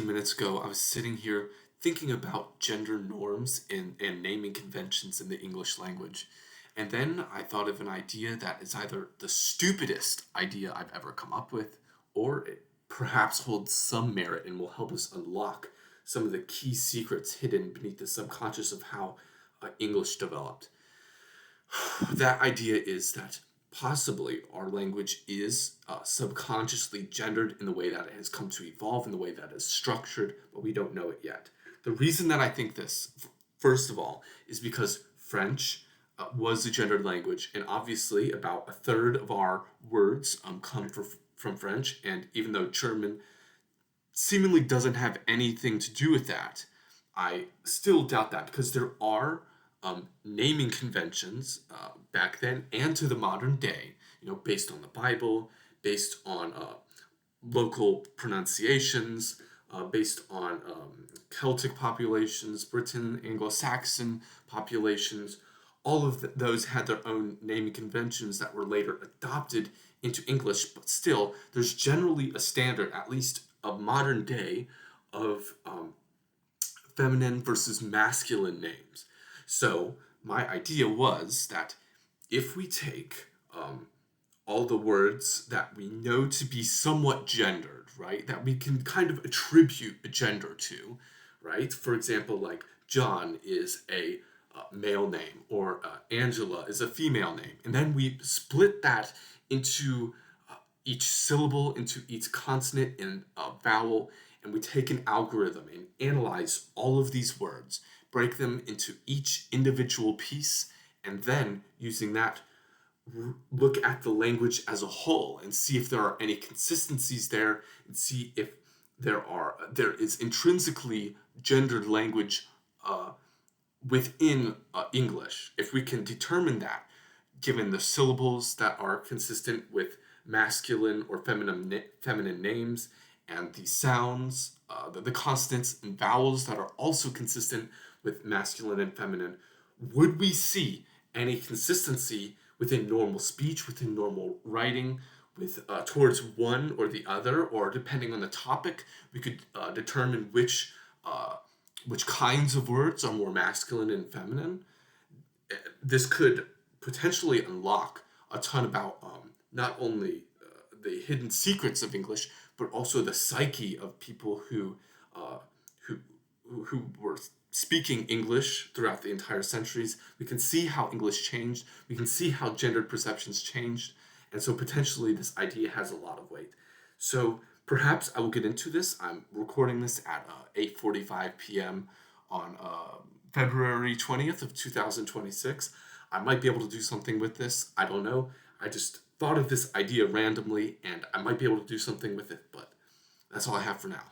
minutes ago, I was sitting here thinking about gender norms and naming conventions in the English language. And then I thought of an idea that is either the stupidest idea I've ever come up with, or it perhaps holds some merit and will help us unlock some of the key secrets hidden beneath the subconscious of how English developed. That idea is that possibly our language is subconsciously gendered in the way that it has come to evolve, in the way that it's structured, but we don't know it yet. The reason that I think this, first of all, is because French was a gendered language, and obviously about a third of our words from French, and even though German seemingly doesn't have anything to do with that, I still doubt that because there are naming conventions back then and to the modern day, based on the Bible, based on local pronunciations, based on Celtic populations, Britain, Anglo-Saxon populations. All of those had their own naming conventions that were later adopted into English, but still, there's generally a standard, at least of modern day, of feminine versus masculine names. So my idea was that if we take all the words that we know to be somewhat gendered, right, that we can kind of attribute a gender to, right? For example, like John is a male name, or Angela is a female name, and then we split that into each syllable, into each consonant and vowel, and we take an algorithm and analyze all of these words, break them into each individual piece, and then using that, look at the language as a whole and see if there are any consistencies there, and see if there is intrinsically gendered language within English. If we can determine that, given the syllables that are consistent with masculine or feminine names, and the sounds, the consonants and vowels that are also consistent with masculine and feminine, would we see any consistency within normal speech, within normal writing, with towards one or the other, or depending on the topic, we could determine which kinds of words are more masculine and feminine. This could potentially unlock a ton about not only the hidden secrets of English, but also the psyche of people uh, who who were speaking English throughout the entire centuries. We can see how English changed. We can see how gendered perceptions changed, and so potentially this idea has a lot of weight. So perhaps I will get into this. I'm recording this at 8:45 p.m. on February 20th of 2026. I might be able to do something with this. I don't know. I just thought of this idea randomly, and I might be able to do something with it, but that's all I have for now.